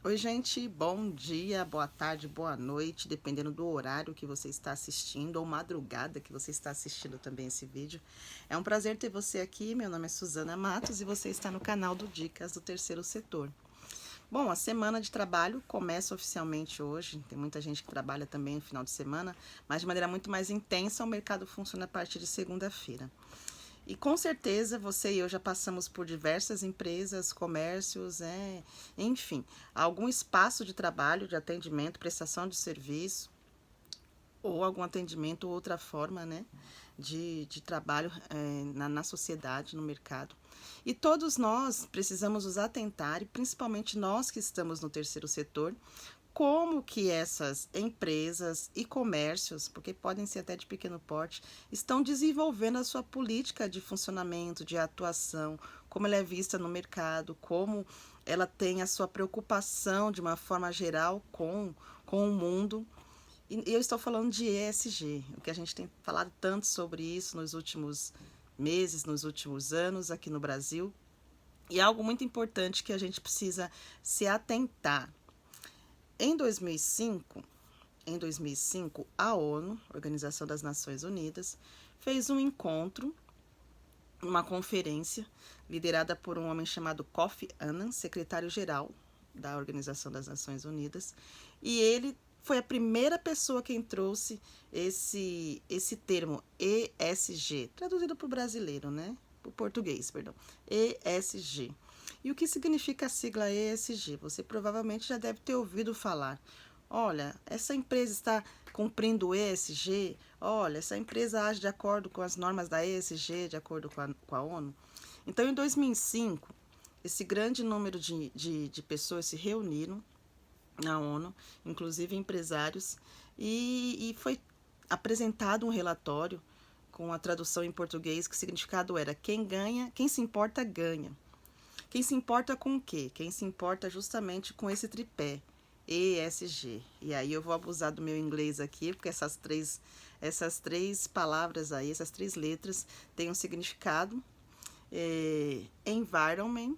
Oi, gente, bom dia, boa tarde, boa noite, dependendo do horário que você está assistindo ou madrugada que você está assistindo também esse vídeo. É um prazer ter você aqui. Meu nome é Suzana Matos e você está no canal do Dicas do Terceiro Setor. Bom, a semana de trabalho começa oficialmente hoje. Tem muita gente que trabalha também no final de semana, mas de maneira muito mais intensa. O mercado funciona a partir de segunda-feira. E com certeza você e eu já passamos por diversas empresas, comércios, enfim, algum espaço de trabalho, de atendimento, prestação de serviço, ou algum atendimento ou outra forma, de trabalho na sociedade, no mercado. E todos nós precisamos nos atentar, e principalmente nós que estamos no terceiro setor, como que essas empresas e comércios, porque podem ser até de pequeno porte, estão desenvolvendo a sua política de funcionamento, de atuação, como ela é vista no mercado, como ela tem a sua preocupação de uma forma geral com o mundo. E eu estou falando de ESG, o que a gente tem falado tanto sobre isso nos últimos meses, nos últimos anos aqui no Brasil. E é algo muito importante que a gente precisa se atentar. Em 2005, a ONU, Organização das Nações Unidas, fez um encontro, uma conferência, liderada por um homem chamado Kofi Annan, secretário-geral da Organização das Nações Unidas, e ele foi a primeira pessoa quem trouxe esse termo ESG, traduzido para o brasileiro, para o português, perdão, ESG. E o que significa a sigla ESG? Você provavelmente já deve ter ouvido falar. Olha, essa empresa está cumprindo o ESG. Olha, essa empresa age de acordo com as normas da ESG, de acordo com a ONU. Então, em 2005, esse grande número de pessoas se reuniram na ONU, inclusive empresários, e foi apresentado um relatório com a tradução em português, que o significado era: quem ganha, quem se importa, ganha. Quem se importa com o quê? Quem se importa justamente com esse tripé, ESG. E aí eu vou abusar do meu inglês aqui, porque essas três palavras aí, essas três letras, têm um significado: environment,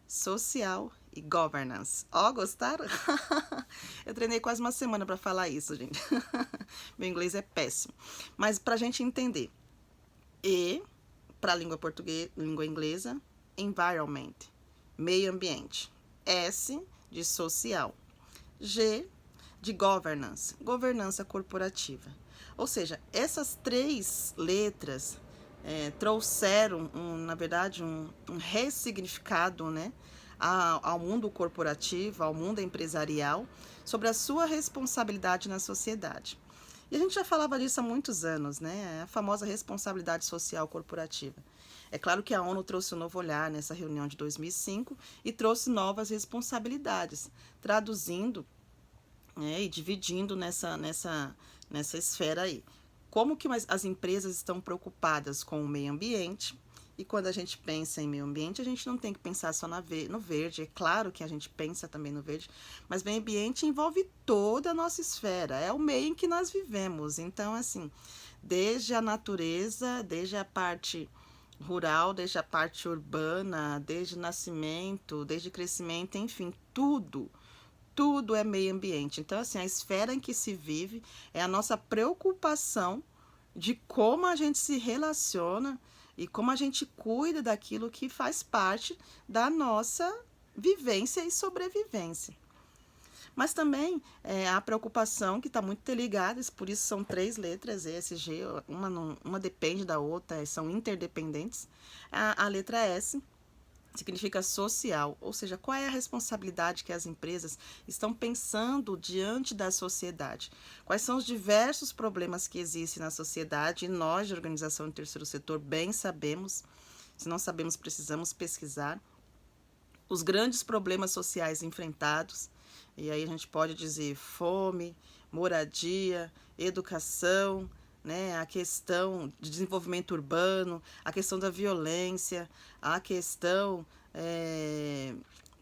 social e governance. Ó, gostaram? Eu treinei quase uma semana para falar isso, gente. Meu inglês é péssimo. Mas para a gente entender, E para a língua inglesa, environment, meio ambiente. S de social. G de governance, governança corporativa. Ou seja, essas três letras trouxeram, na verdade, um ressignificado, ao mundo corporativo, ao mundo empresarial, sobre a sua responsabilidade na sociedade. E a gente já falava disso há muitos anos, a famosa responsabilidade social corporativa. É claro que a ONU trouxe um novo olhar nessa reunião de 2005 e trouxe novas responsabilidades, traduzindo e dividindo nessa esfera aí. Como que as empresas estão preocupadas com o meio ambiente? E quando a gente pensa em meio ambiente, a gente não tem que pensar só no verde. É claro que a gente pensa também no verde, mas meio ambiente envolve toda a nossa esfera. É o meio em que nós vivemos. Então, assim, desde a natureza, desde a parte rural, desde a parte urbana, desde o nascimento, desde o crescimento, enfim, tudo é meio ambiente. Então, assim, a esfera em que se vive é a nossa preocupação de como a gente se relaciona e como a gente cuida daquilo que faz parte da nossa vivência e sobrevivência. Mas também a preocupação que está muito interligada, por isso são três letras, ESG, uma depende da outra, são interdependentes. A letra S significa social, ou seja, qual é a responsabilidade que as empresas estão pensando diante da sociedade? Quais são os diversos problemas que existem na sociedade? E nós, de organização do terceiro setor, bem sabemos. Se não sabemos, precisamos pesquisar os grandes problemas sociais enfrentados. E aí a gente pode dizer fome, moradia, educação, a questão de desenvolvimento urbano, a questão da violência, a questão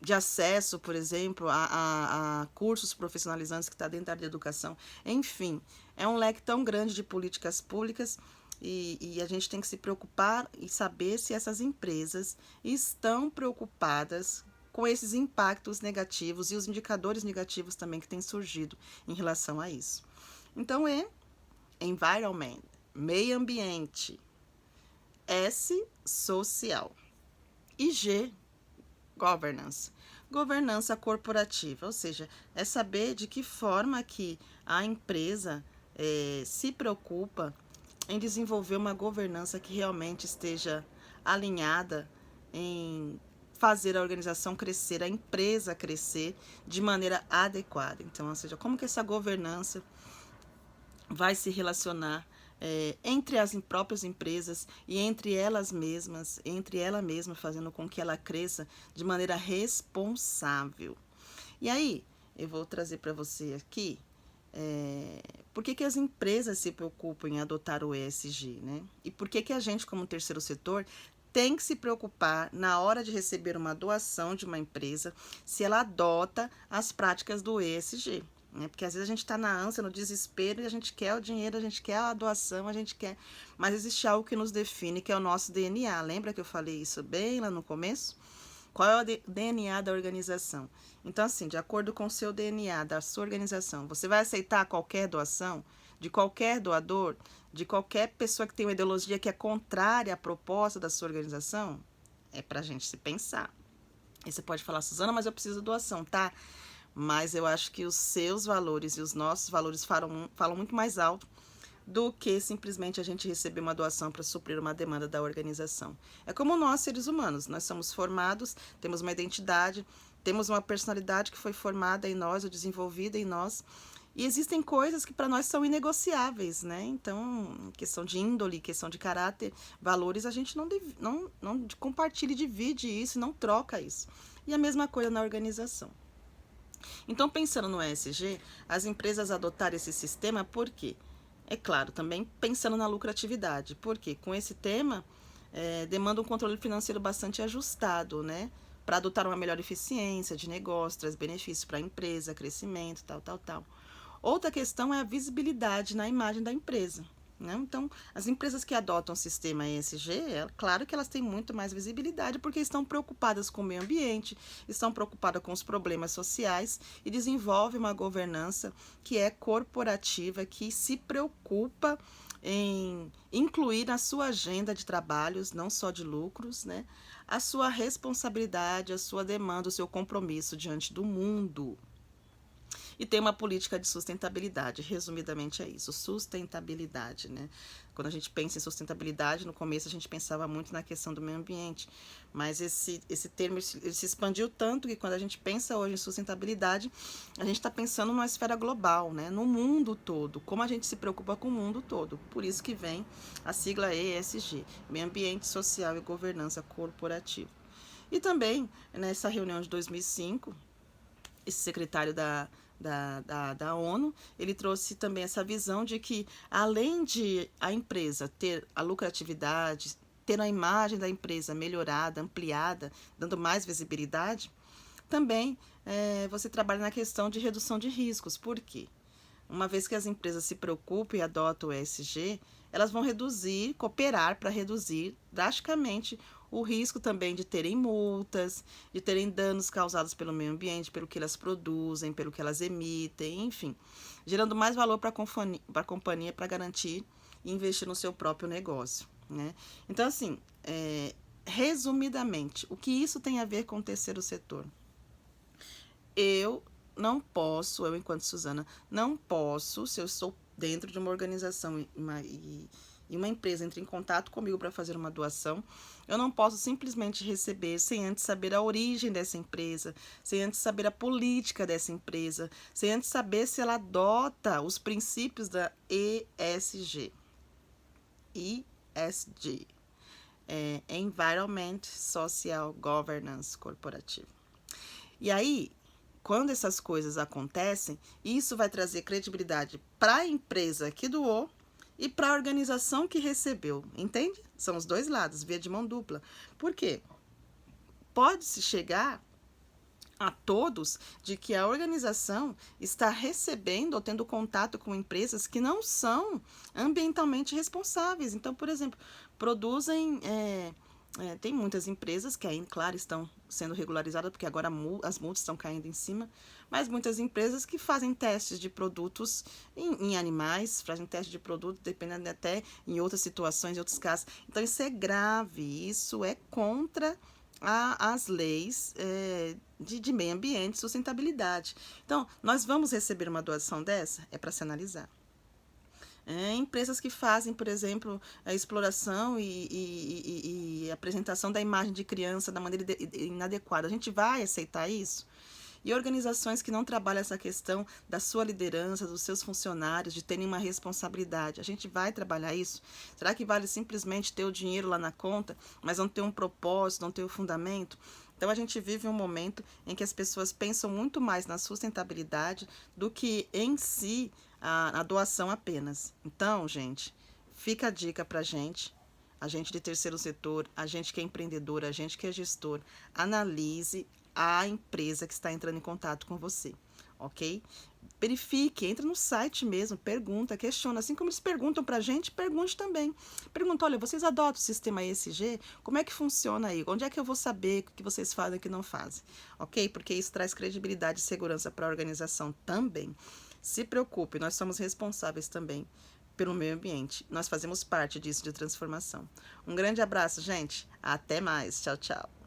de acesso, por exemplo, a cursos profissionalizantes que está dentro da área de educação. Enfim, é um leque tão grande de políticas públicas e a gente tem que se preocupar e saber se essas empresas estão preocupadas com esses impactos negativos e os indicadores negativos também que têm surgido em relação a isso. Então, environment, meio ambiente, S, social, e G, governance, governança corporativa, ou seja, é saber de que forma que a empresa se preocupa em desenvolver uma governança que realmente esteja alinhada em fazer a organização crescer, a empresa crescer de maneira adequada. Então, ou seja, como que essa governança vai se relacionar entre as próprias empresas e entre ela mesma, fazendo com que ela cresça de maneira responsável. E aí, eu vou trazer para você aqui por que as empresas se preocupam em adotar o ESG, né? E por que a gente, como terceiro setor, tem que se preocupar na hora de receber uma doação de uma empresa se ela adota as práticas do ESG. Porque às vezes a gente está na ânsia, no desespero, e a gente quer o dinheiro, a gente quer a doação, a gente quer... Mas existe algo que nos define, que é o nosso DNA. Lembra que eu falei isso bem lá no começo? Qual é o DNA da organização? Então, assim, de acordo com o seu DNA, da sua organização, você vai aceitar qualquer doação de qualquer doador, de qualquer pessoa que tem uma ideologia que é contrária à proposta da sua organização? É pra gente se pensar. E você pode falar, Suzana, mas eu preciso de doação, tá? Mas eu acho que os seus valores e os nossos valores falam muito mais alto do que simplesmente a gente receber uma doação para suprir uma demanda da organização. É como nós, seres humanos, nós somos formados, temos uma identidade, temos uma personalidade que foi formada em nós, ou desenvolvida em nós, e existem coisas que para nós são inegociáveis, né? Então, questão de índole, questão de caráter, valores, a gente não compartilha e divide isso, não troca isso. E a mesma coisa na organização. Então, pensando no ESG, as empresas adotaram esse sistema por quê? É claro, também pensando na lucratividade, porque com esse tema demanda um controle financeiro bastante ajustado, né? Para adotar uma melhor eficiência de negócio, traz benefícios para a empresa, crescimento, tal. Outra questão é a visibilidade na imagem da empresa, né? Então, as empresas que adotam o sistema ESG, claro que elas têm muito mais visibilidade porque estão preocupadas com o meio ambiente, estão preocupadas com os problemas sociais e desenvolvem uma governança que é corporativa, que se preocupa em incluir na sua agenda de trabalhos, não só de lucros, né, a sua responsabilidade, a sua demanda, o seu compromisso diante do mundo. E tem uma política de sustentabilidade, resumidamente é isso, sustentabilidade, né? Quando a gente pensa em sustentabilidade, no começo a gente pensava muito na questão do meio ambiente, mas esse termo ele se expandiu tanto que quando a gente pensa hoje em sustentabilidade, a gente está pensando numa esfera global, né? No mundo todo, como a gente se preocupa com o mundo todo. Por isso que vem a sigla ESG, Meio Ambiente, Social e Governança Corporativa. E também, nessa reunião de 2005, esse secretário da ONU, ele trouxe também essa visão de que, além de a empresa ter a lucratividade, ter a imagem da empresa melhorada, ampliada, dando mais visibilidade, também você trabalha na questão de redução de riscos. Por quê? Uma vez que as empresas se preocupam e adotam o ESG, elas vão cooperar para reduzir drasticamente o risco também de terem multas, de terem danos causados pelo meio ambiente, pelo que elas produzem, pelo que elas emitem, enfim, gerando mais valor para a companhia para garantir e investir no seu próprio negócio, né? Então, assim, resumidamente, o que isso tem a ver com o terceiro setor? Eu enquanto Suzana, não posso, se eu estou dentro de uma organização e uma empresa entra em contato comigo para fazer uma doação, eu não posso simplesmente receber sem antes saber a origem dessa empresa, sem antes saber a política dessa empresa, sem antes saber se ela adota os princípios da ESG. ESG. Environment, Social, Governance Corporativa. E aí, quando essas coisas acontecem, isso vai trazer credibilidade para a empresa que doou e para a organização que recebeu, entende? São os dois lados, via de mão dupla. Por quê? Pode-se chegar a todos de que a organização está recebendo ou tendo contato com empresas que não são ambientalmente responsáveis. Então, por exemplo, produzem Tem muitas empresas que aí, claro, estão sendo regularizadas, porque agora as multas estão caindo em cima, mas muitas empresas que fazem testes de produtos em animais, fazem teste de produto, dependendo até em outras situações, em outros casos. Então, isso é grave, isso é contra as leis de meio ambiente e sustentabilidade. Então, nós vamos receber uma doação dessa? É para se analisar. Empresas que fazem, por exemplo, a exploração e apresentação da imagem de criança da maneira inadequada. A gente vai aceitar isso? E organizações que não trabalham essa questão da sua liderança, dos seus funcionários, de terem uma responsabilidade. A gente vai trabalhar isso? Será que vale simplesmente ter o dinheiro lá na conta, mas não ter um propósito, não ter o fundamento? Então a gente vive um momento em que as pessoas pensam muito mais na sustentabilidade do que em si a doação apenas. Então, gente, fica a dica pra gente. A gente de terceiro setor, a gente que é empreendedor, a gente que é gestor, analise a empresa que está entrando em contato com você, ok? Verifique, entra no site mesmo, pergunta, questiona. Assim como eles perguntam pra gente, pergunte também. Pergunta, olha, vocês adotam o sistema ESG? Como é que funciona aí? Onde é que eu vou saber o que vocês fazem e o que não fazem? Ok? Porque isso traz credibilidade e segurança para a organização também. Se preocupe, nós somos responsáveis também pelo meio ambiente. Nós fazemos parte disso de transformação. Um grande abraço, gente. Até mais. Tchau, tchau.